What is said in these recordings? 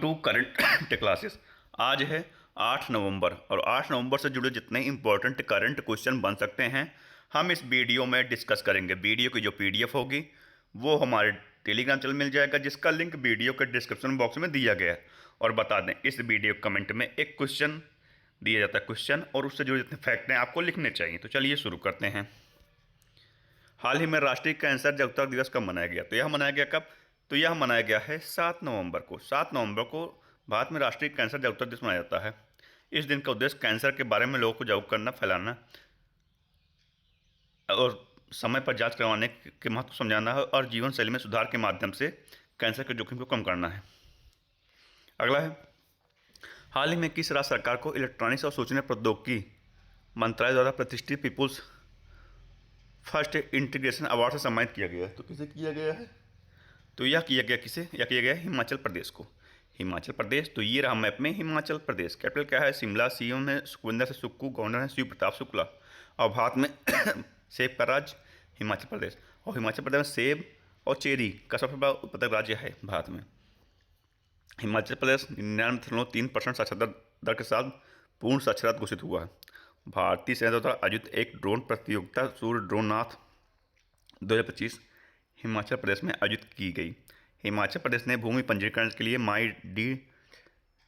To current classes. आज है 8 नवंबर और 8 नवंबर से जुड़े जितने इंपॉर्टेंट करंट क्वेश्चन बन सकते हैं हम इस वीडियो में डिस्कस करेंगे। वीडियो की जो पीडीएफ होगी वो हमारे टेलीग्राम चैनल मिल जाएगा, जिसका लिंक वीडियो के डिस्क्रिप्शन बॉक्स में दिया गया है। और बता दें, इस वीडियो कमेंट में एक क्वेश्चन दिया जाता है क्वेश्चन, और उससे जुड़े जितने फैक्ट हैं आपको लिखने चाहिए। तो चलिए शुरू करते हैं। हाल ही में राष्ट्रीय कैंसर जागरूकता दिवस कब मनाया गया? तो यह मनाया गया कब? तो यह मनाया गया है 7 नवंबर को। 7 नवंबर को भारत में राष्ट्रीय कैंसर जागरूकता दिवस मनाया जाता है। इस दिन का उद्देश्य कैंसर के बारे में लोगों को जागरूक करना, फैलाना और समय पर जांच करवाने के महत्व को समझाना है, और जीवन शैली में सुधार के माध्यम से कैंसर के जोखिम को कम करना है। अगला है, हाल ही में किस राज्य सरकार को इलेक्ट्रॉनिक्स और सूचना प्रौद्योगिकी मंत्रालय द्वारा प्रतिष्ठित पीपुल्स फर्स्ट इंटीग्रेशन अवार्ड से सम्मानित किया गया है? तो किसे किया गया है? तो यह किया गया किसे? यह किया गया हिमाचल प्रदेश को। हिमाचल प्रदेश, तो ये रहा मैप में हिमाचल प्रदेश। कैपिटल क्या है? शिमला। सीएम है सुखविंदर सिंह सुक्खू। गवर्नर है शिव प्रताप शुक्ला। और भारत में सेब का राज्य हिमाचल प्रदेश, और हिमाचल प्रदेश में सेब और चेरी का सबसे बड़ा उत्पादक राज्य है भारत में। हिमाचल प्रदेश 99.3% साक्षरता दर के साथ पूर्ण साक्षरता घोषित हुआ है। भारतीय सेना द्वारा आयोजित एक ड्रोन प्रतियोगिता सूर्य ड्रोननाथ 2025 हिमाचल प्रदेश में आयोजित की गई। हिमाचल प्रदेश ने भूमि पंजीकरण के लिए माई डी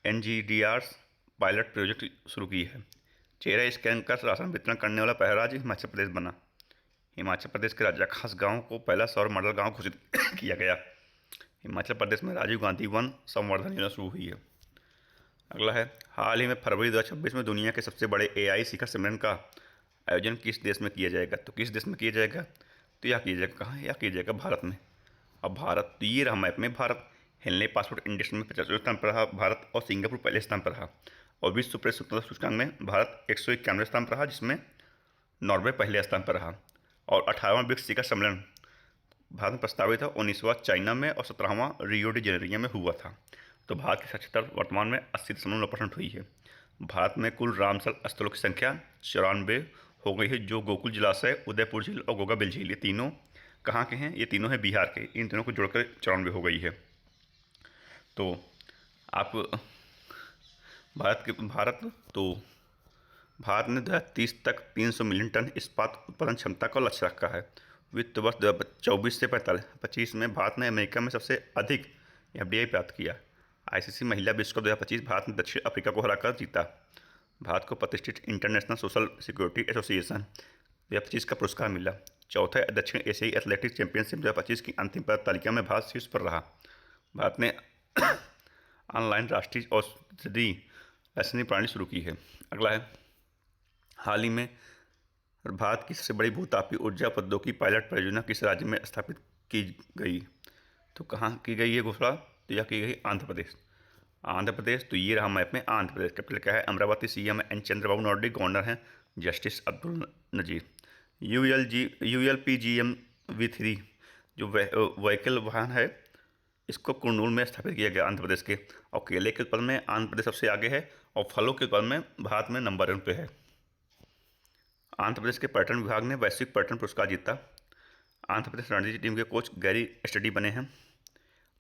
NGDR पायलट प्रोजेक्ट शुरू की है। चेहरा स्कैन कर राशन वितरण करने वाला पहला राज्य हिमाचल प्रदेश बना। हिमाचल प्रदेश के राजा खास गांव को पहला सौर मॉडल गांव घोषित किया गया। हिमाचल प्रदेश में राजीव गांधी वन संवर्धन योजना शुरू हुई है। अगला है, हाल ही में फरवरी 2026 में दुनिया के सबसे बड़े AI शिखर सम्मेलन का आयोजन किस देश में किया जाएगा? तो किस देश में किया जाएगा? तो यह किया जाएगा कहाँ? यह किया जाएगा भारत में। अब भारत, तो ये रहा मैप में भारत। हेनले पासपोर्ट इंडेक्स में 50वें स्थान पर रहा भारत, और सिंगापुर पहले स्थान पर रहा। और विश्व प्रेस स्वतंत्रता सूचकांक में भारत 191वें स्थान पर रहा, जिसमें नॉर्वे पहले स्थान पर रहा। और 18वां ब्रिक्स शिखर सम्मेलन भारत में प्रस्तावित था। 19वां चाइना में, और 17वां रियो डी जेनेरियो में हुआ था। तो भारत की साक्षरता वर्तमान में 80.9% हुई है। भारत में कुल रामसल स्थलों की संख्या 94 हो गई है, जो गोकुल जलाशय, उदयपुर झील और गोगाबिल झील, ये तीनों कहाँ के हैं? ये तीनों हैं बिहार के। इन तीनों को जोड़कर 94 हो गई है। तो आप भारत ने 2030 तक 300 मिलियन टन इस्पात उत्पादन क्षमता का लक्ष्य रखा है। वित्त वर्ष 2024 से 25 में भारत ने अमेरिका में सबसे अधिक FDI प्राप्त किया। ICC महिला विश्व कप 2025 भारत ने दक्षिण अफ्रीका को हराकर जीता। भारत को प्रतिष्ठित इंटरनेशनल सोशल सिक्योरिटी एसोसिएशन 2025 का पुरस्कार मिला। चौथा दक्षिण एशियाई एथलेटिक्स चैंपियनशिप 2025 की अंतिम पदक तालिका में भारत शीर्ष पर रहा। भारत ने ऑनलाइन राष्ट्रीय औषधि लाइसेंसिंग प्रणाली शुरू की है। अगला है, हाल ही में भारत की सबसे बड़ी भूतापीय ऊर्जा प्रौद्योगिकी पायलट परियोजना किस राज्य में स्थापित की गई? तो कहाँ की गई है घोषणा? तो यह की गई आंध्र प्रदेश। आंध्र प्रदेश, तो ये रहा मैप में आंध्र प्रदेश। कैपिटल क्या है? अमरावती। CM है N चंद्रबाबू नायडू। गवर्नर हैं justice Abdul Nazeer. ULPGM V3 जो व्हीकल वाहन है, इसको कुर्नूल में स्थापित किया गया आंध्र प्रदेश के। और केले के उत्पादन में आंध्र प्रदेश सबसे आगे है, और फलों के उत्पादन में भारत में नंबर 1 पे है। आंध्र प्रदेश के पर्यटन विभाग ने वैश्विक पर्यटन पुरस्कार जीता। आंध्र प्रदेश रणजी टीम के कोच गैरी स्टडी बने हैं।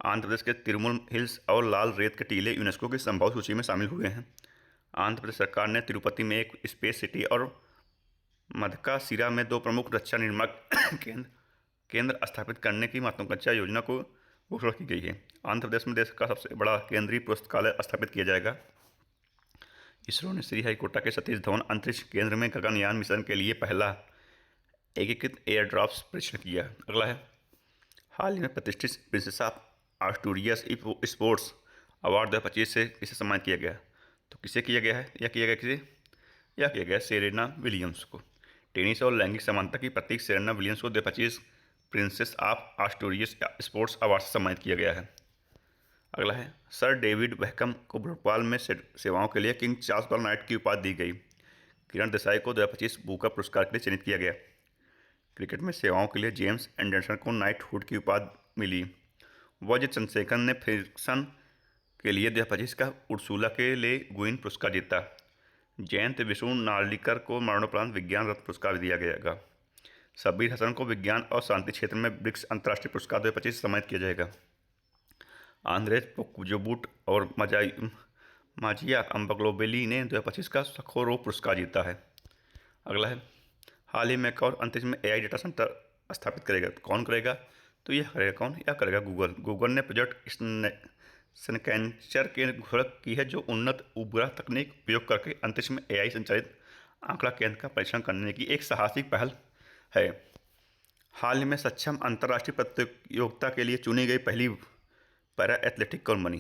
आंध्र प्रदेश के तिरुमल हिल्स और लाल रेत के टीले यूनेस्को की संभावित सूची में शामिल हुए हैं। आंध्र प्रदेश सरकार ने तिरुपति में एक स्पेस सिटी और मधकासीरा में 2 प्रमुख रक्षा निर्माण केंद्र स्थापित करने की महत्वाकांक्षा योजना को घोषणा की गई है। आंध्र प्रदेश में देश का सबसे बड़ा केंद्रीय पुस्तकालय स्थापित किया जाएगा। इसरो ने श्रीहरिकोटा के सतीश धवन अंतरिक्ष केंद्र में गगनयान मिशन के लिए पहला एकीकृत एयरड्रॉप्स परीक्षण किया। अगला है, हाल ही में प्रतिष्ठित प्रिंसेस ऑफ आस्टूरियस स्पोर्ट्स अवार्ड 2025 से किसे सम्मानित किया गया? तो किसे किया गया है? यह किया गया किसे? यह किया गया सेरेना विलियम्स को। टेनिस और लैंगिक समानता की प्रतीक सेरेना विलियम्स को 2025 प्रिंसेस ऑफ आस्टूरियस स्पोर्ट्स अवार्ड से सम्मानित किया गया है। अगला है, सर डेविड बेकहम को फुटबॉल में सेवाओं के लिए किंग चार्ल्स बॉल नाइट की उपाधि दी गई। किरण देसाई को 2025 बूकर पुरस्कार के लिए चयनित किया गया। क्रिकेट में सेवाओं के लिए जेम्स एंडरसन को नाइटहुड की उपाधि मिली। वज्र चंद्रशेखर ने फिक्शन के लिए 2025 का उर्सुला के लिए गुइन पुरस्कार जीता। जयंत विष्णु नार्लिकर को मरणोपरांत विज्ञान रत्न पुरस्कार दिया जाएगा। शब्बीर हसन को विज्ञान और शांति क्षेत्र में ब्रिक्स अंतर्राष्ट्रीय पुरस्कार 2025 सम्मानित किया जाएगा। आंद्रेज पोक्जोबुट और माजिया अम्बग्लोबेली ने 2025 का सखोरोव पुरस्कार जीता है। अगला है, हाल ही में एक और अंतरिक्ष में एआई डेटा सेंटर स्थापित करेगा। तो कौन करेगा? तो यह करेगा कौन? यह करेगा गूगल। गूगल ने प्रोजेक्ट स्नैकेंचर की घोषणा की है, जो उन्नत उपग्रह तकनीक उपयोग करके अंतरिक्ष में एआई संचालित आंकड़ा केंद्र का परीक्षण करने की एक साहसिक पहल है। हाल ही में सक्षम अंतर्राष्ट्रीय प्रतियोगिता के लिए चुनी गई पहली पैरा एथलेटिक कौन बनी?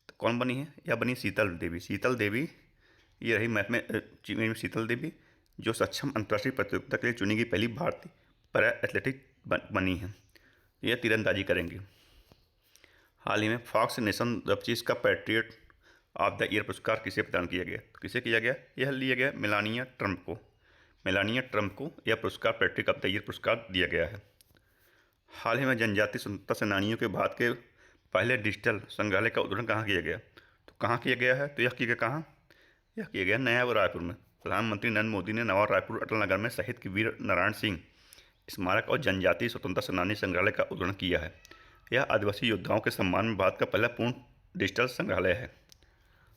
तो कौन बनी है? यह बनी शीतल देवी। शीतल देवी ये रही मैथ में शीतल देवी, जो सक्षम अंतर्राष्ट्रीय प्रतियोगिता के लिए चुनी गई पहली भारतीय पैरा एथलेटिक बनी है। यह तीरंदाजी करेंगी। हाल ही में फॉक्स नेशन 2025 का पैट्रियट ऑफ द ईयर पुरस्कार किसे प्रदान किया गया? तो किसे किया गया? यह लिया गया मेलानिया ट्रंप को। मेलानिया ट्रंप को यह पुरस्कार पैट्रियट ऑफ द ईयर पुरस्कार दिया गया है। हाल ही में जनजातीय स्वतंत्रता सेनानियों के भारत के पहले डिजिटल संग्रहालय का उद्घाटन कहाँ किया गया? तो कहाँ किया गया है? तो यह किया गया कहाँ? यह किया गया नया रायपुर में। प्रधानमंत्री नरेंद्र मोदी ने नवा रायपुर अटल नगर में शहीद की वीर नारायण सिंह स्मारक और जनजातीय स्वतंत्रता सेनानी संग्रहालय का उद्घाटन किया है। यह आदिवासी योद्धाओं के सम्मान में भारत का पहला पूर्ण डिजिटल संग्रहालय है।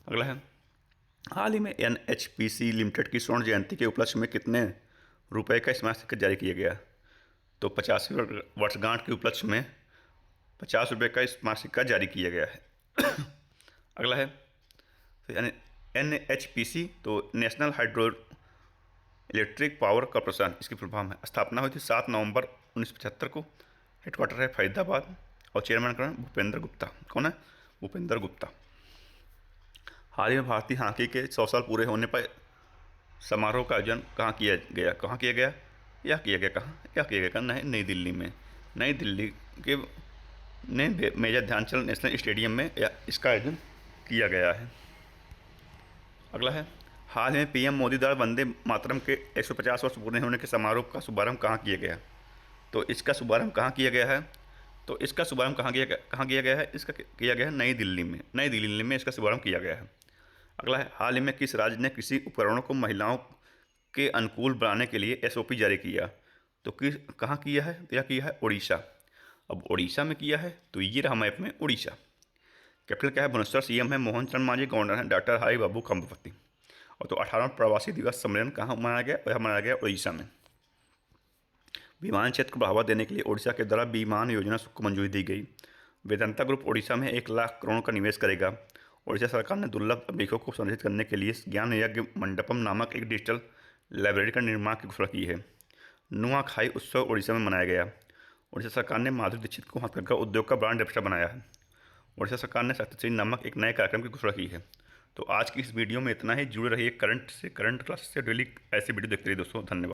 अगला है, हाल ही में एनएचपीसी लिमिटेड की स्वर्ण जयंती के उपलक्ष्य में कितने रुपए का स्मारक सिक्का जारी किया गया? तो 50वीं वर्षगांठ के उपलक्ष्य में 50 रुपये का स्मारक सिक्का जारी किया गया है। अगला है, एनएचपीसी तो national hydro electric power corporation, इसकी फुल फॉर्म है। स्थापना हुई थी 7 नवंबर 1975 को। हेडक्वार्टर है फरीदाबाद और चेयरमैन कौन है? भूपेंद्र गुप्ता। कौन है? भूपेंद्र गुप्ता। हाल ही में भारतीय हॉकी के 100 साल पूरे होने पर समारोह का आयोजन कहाँ किया गया? कहाँ किया गया? यह किया गया कहाँ? यह किया गया नई दिल्ली में। नई दिल्ली के मेजर ध्यानचंद नेशनल स्टेडियम में इसका आयोजन किया गया है। अगला है, हाल में पीएम मोदी द्वारा वंदे मातरम के 150 वर्ष पूरे होने के समारोह का शुभारंभ कहाँ किया गया? तो इसका शुभारंभ कहाँ किया गया है? तो इसका शुभारंभ कहाँ किया गया है? इसका किया गया है नई दिल्ली में। नई दिल्ली में इसका शुभारंभ किया गया है। अगला है, हाल ही में किस राज्य ने कृषि उपकरणों को महिलाओं के अनुकूल बनाने के लिए एसओपी जारी किया? तो कहाँ किया है? तो यह किया है उड़ीसा। अब उड़ीसा में किया है, तो ये रहा मैप में उड़ीसा। कैपिटल क्या है? भुवनेश्वर। सीएम है मोहन चरण मांझी। गवर्नर है डॉक्टर हरि बाबू कंबपति। और तो 18वां प्रवासी दिवस सम्मेलन कहाँ मनाया गया? यह मनाया गया उड़ीसा में। विमान क्षेत्र को बढ़ावा देने के लिए उड़ीसा के द्वारा विमान योजना को मंजूरी दी गई। वेदांता ग्रुप उड़ीसा में 1 लाख करोड़ का निवेश करेगा। उड़ीसा सरकार ने दुर्लभ अभिलेखों को संरक्षित करने के लिए ज्ञान यज्ञ मंडपम नामक एक डिजिटल लाइब्रेरी का निर्माण की घोषणा की है। नुआखाई उत्सव उड़ीसा में मनाया गया। उड़ीसा सरकार ने माधुरी दीक्षित को हथकरघा उद्योग का ब्रांड एम्बेसडर बनाया है। उड़ीसा सरकार ने सत्यश्री नामक एक नए कार्यक्रम की घोषणा की है। तो आज की इस वीडियो में इतना ही। जुड़े रहिए करंट क्लास से। डेली ऐसी वीडियो देखते रहिए दोस्तों। धन्यवाद।